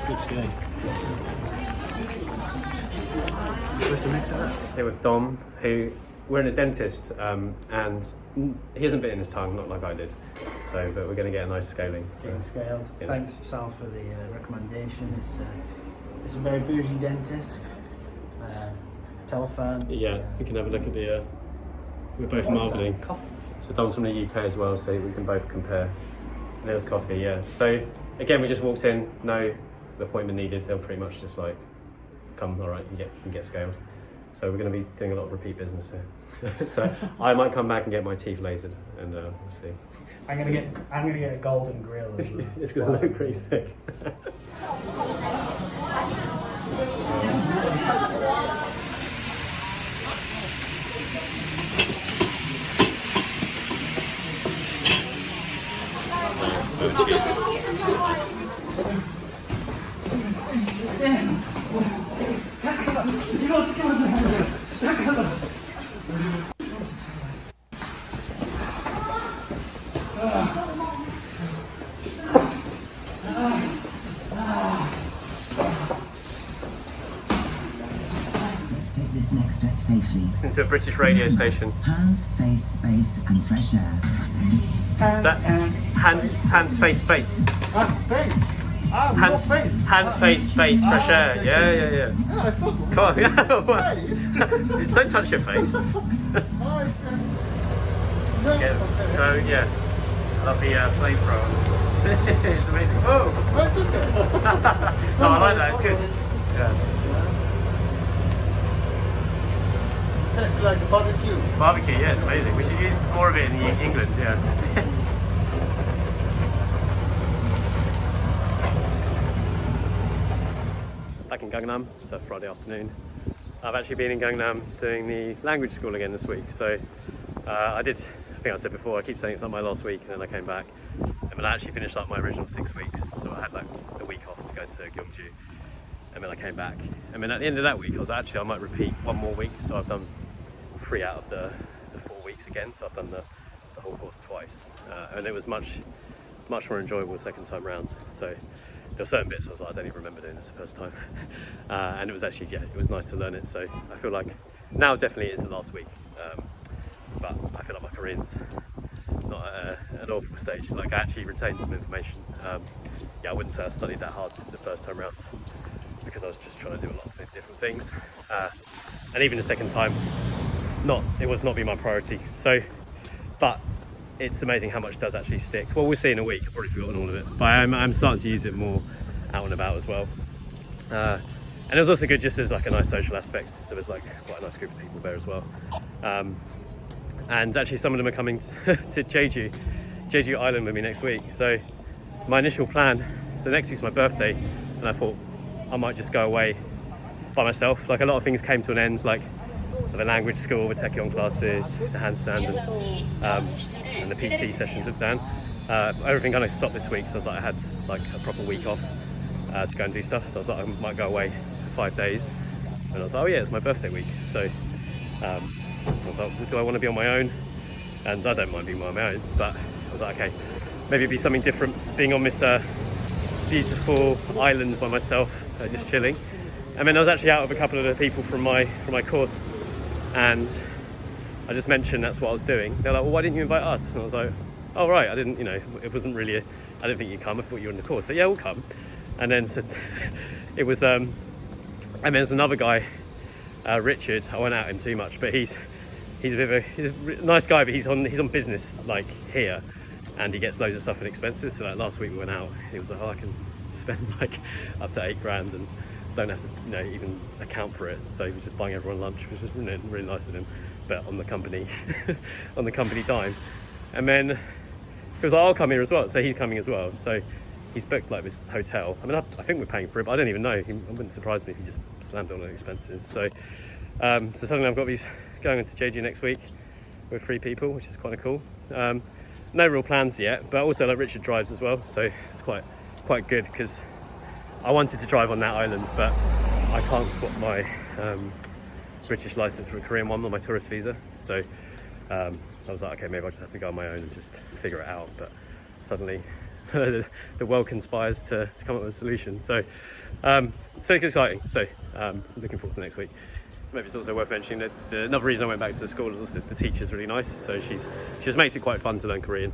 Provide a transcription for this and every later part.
Good skiing. What's the next one? Here with Dom, who we're in a dentist, and he hasn't bitten his tongue, not like I did. So, but we're going to get a nice scaling. Getting scaled. Yes. Thanks, Sal, for the recommendation. It's a very bougie dentist. Telephone. Yeah, we can have a look at the. We're both marvelling. Coffee. So Dom's from the UK as well, so we can both compare. And there's coffee, yeah. So again, we just walked in, no appointment needed. They'll pretty much just like come, all right, you can get scaled. So we're going to be doing a lot of repeat business here. So I might come back and get my teeth lasered, and we'll see. I'm gonna get a golden grill as well. It's going to look pretty sick. This next step safely. Listen to a British radio station. Hands, face, space, and fresh air. Is that hands, face, space? Hands, face, space, fresh air. Yeah. Come on, yeah. Don't touch your face. Yeah. Lovely flamethrower. It's amazing. Oh! No, I like that, it's good. Yeah. It's like a barbecue. Barbecue, yeah, it's amazing. We should use more of it in England, yeah. Back in Gangnam, it's a Friday afternoon. I've actually been in Gangnam doing the language school again this week. So I think I said before, I keep saying it's not my last week, and then I came back. And then I actually finished up my original 6 weeks. So I had like a week off to go to Jeju. And then I came back. And then at the end of that week, I might repeat one more week. So I've done 3 out of the 4 weeks again. So I've done the whole course twice. And it was much more enjoyable the second time round. So there were certain bits I was like, I don't even remember doing this the first time. And it was actually, yeah, it was nice to learn it. So I feel like now definitely is the last week. But I feel like my Korean's not at an awful stage. Like I actually retained some information. Yeah, I wouldn't say I studied that hard the first time round because I was just trying to do a lot of different things. And even the second time, it was not be my priority. So, but it's amazing how much does actually stick. Well, we'll see in a week. I've probably forgotten all of it, but I'm starting to use it more out and about as well. And it was also good just as like a nice social aspect. So there's like quite a nice group of people there as well. And actually some of them are coming to Jeju Island with me next week. So my initial plan, so next week's my birthday, and I thought I might just go away by myself. Like a lot of things came to an end, like the language school, the Magkeolli classes, the handstand, and the PT sessions with Dan. Everything kind of stopped this week, so I was like, I had like a proper week off to go and do stuff. So I was like, I might go away for 5 days, and I was like, oh yeah, it's my birthday week. So I was like, do I want to be on my own? And I don't mind being on my own, but I was like, okay, maybe it'd be something different being on this beautiful island by myself, just chilling. And then I was actually out with a couple of the people from my course, and I just mentioned that's what I was doing. They're like, well, why didn't you invite us? And I was like, oh right, I didn't, it wasn't really I didn't think you'd come. I thought you were in the course. So yeah, we'll come. And then so it was and there's another guy, Richard. I won't out him too much, but he's a nice guy, but he's on business like here, and he gets loads of stuff and expenses. So like last week we went out, he was like, oh, I can spend like up to $8,000 and don't have to even account for it. So he was just buying everyone lunch, which was really nice of him, but on the company on the company dime. And then he was like, I'll come here as well. So he's coming as well. So he's booked like this hotel. I mean, I think we're paying for it, but I don't even know. It wouldn't surprise me if he just slammed on the expenses. So so suddenly I've got these going into Jeju next week with 3 people, which is kind of cool. No real plans yet, but also like Richard drives as well, so it's quite good because I wanted to drive on that island, but I can't swap my British license for a Korean one on my tourist visa. So I was like, okay, maybe I'll just have to go on my own and just figure it out. But suddenly So the world conspires to come up with a solution. So so it's exciting. So looking forward to next week. So maybe it's also worth mentioning that another reason I went back to the school is also the teacher's really nice. So she just makes it quite fun to learn Korean.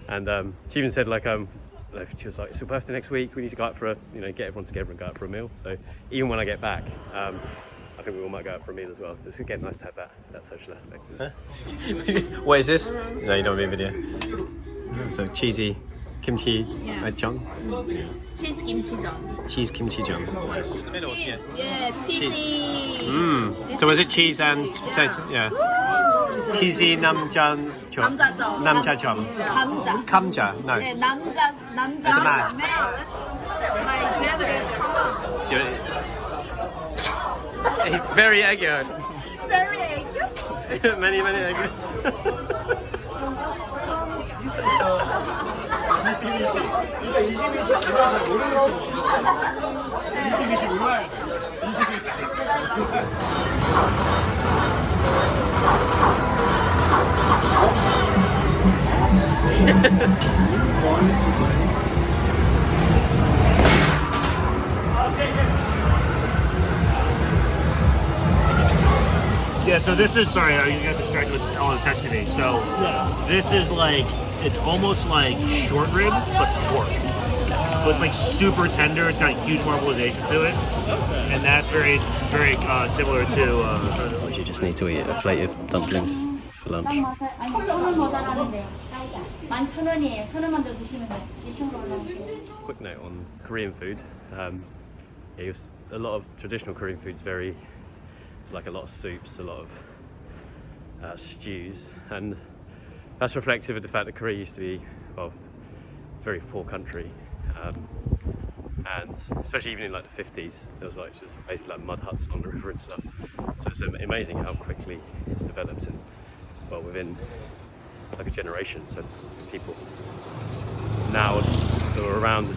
And she even said like she was like, it's your birthday next week, we need to go out for a, get everyone together and go out for a meal. So even when I get back, I think we all might go out for a meal as well. So it's again nice to have that social aspect. What is this? No, you don't want to be a video. So cheesy kimchi jjang. Cheese kimchi jjang. Cheese kimchi jjang. Nice. Yeah, cheesy. So was it cheese and potato? Yeah. Cheesy namjang. 남자점. Kamja. No. 네, 남자. It's a man. Very eggy. Very egg. many eggy. Yeah, so this is, sorry, I got distracted with all the texting me. So this is like, it's almost like short rib, but pork. So it's like super tender, it's got a huge marbleization to it. And that's very similar to... You just need to eat a plate of dumplings for lunch. Quick note on Korean food. A lot of traditional Korean food is very, like a lot of soups, a lot of stews, and that's reflective of the fact that Korea used to be, well, a very poor country, and especially even in like the 50s, there was like just basically like mud huts along the river and stuff. So it's amazing how quickly it's developed, and well, within like a generation. So people now who were around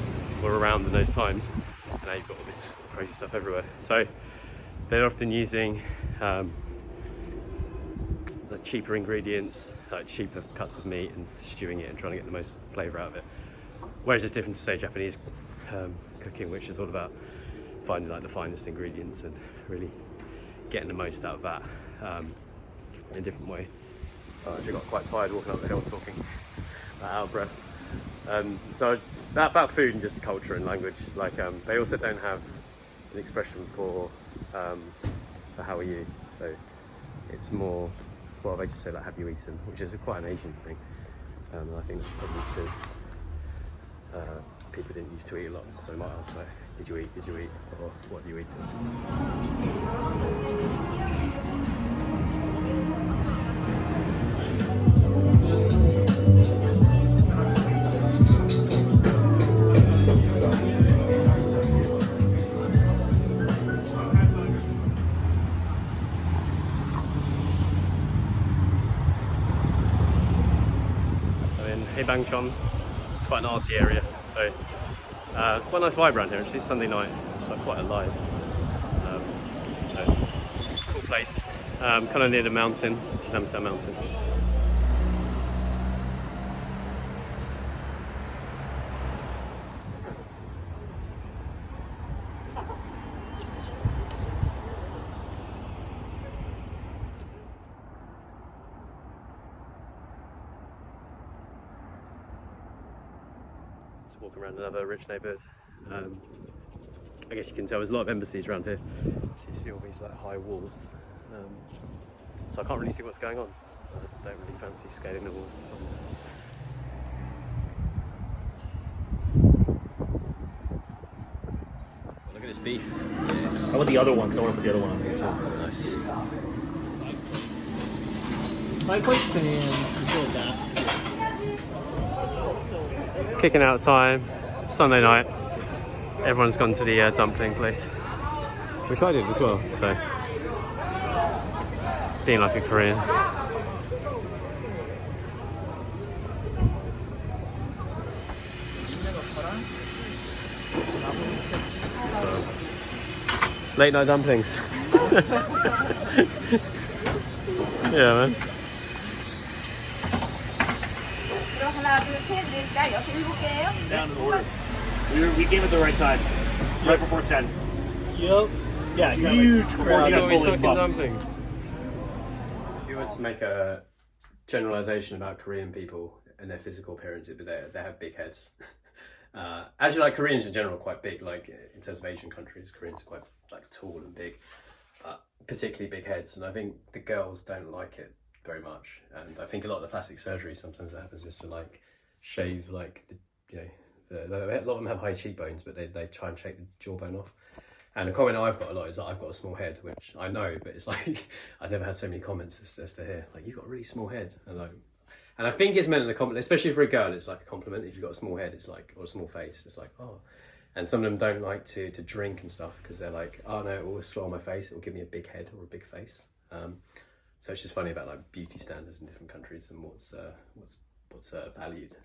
in those times, and now you've got all this crazy stuff everywhere. So they're often using like cheaper ingredients, like cheaper cuts of meat, and stewing it and trying to get the most flavour out of it. Whereas it's different to say Japanese cooking, which is all about finding like the finest ingredients and really getting the most out of that in a different way. I actually got quite tired walking up the hill talking out of breath. So that about food and just culture and language. Like they also don't have an expression for how are you. So it's more, well, they just say like have you eaten, which is quite an Asian thing. And I think that's probably because people didn't used to eat a lot. So they might ask like, did you eat, or what have you eaten? Haebangcheon, it's quite an arty area, so quite a nice vibe around here actually. It's Sunday night, so quite alive. So it's a cool place, kind of near the mountain, Namsan Mountain. Walk around another rich neighbourhood. I guess you can tell there's a lot of embassies around here. So you see all these like high walls. So I can't really see what's going on. I don't really fancy scaling the walls. Look at this beef. I want the other one, so I want to put the other one on here too. Nice. My question is, Kicking out time, Sunday night. Everyone's gone to the dumpling place, which I did as well. So, being like a Korean. Late night dumplings. Yeah, man. 드릴까요? 7개요? Down in order. We came at the right time. Right before 10. Yep. Yeah, You got, huge before crowd. you got These totally fucking fucked. dumplings. If you were to make a generalization about Korean people and their physical appearance, it'd be they have big heads. Actually, like Koreans in general are quite big. Like in terms of Asian countries, Koreans are quite like tall and big, but particularly big heads. And I think the girls don't like it very much. And I think a lot of the plastic surgery sometimes that happens is to like shave like a lot of them have high cheekbones, but they try and shake the jawbone off. And the comment I've got a lot is that I've got a small head, which I know, but it's like I've never had so many comments as to hear like you've got a really small head, and I think it's meant in a compliment, especially for a girl. It's like a compliment. If you've got a small head, it's like, or a small face, it's like, oh. And some of them don't like to drink and stuff because they're like, oh no, it will swell my face. It will give me a big head or a big face. So it's just funny about like beauty standards in different countries and what's valued.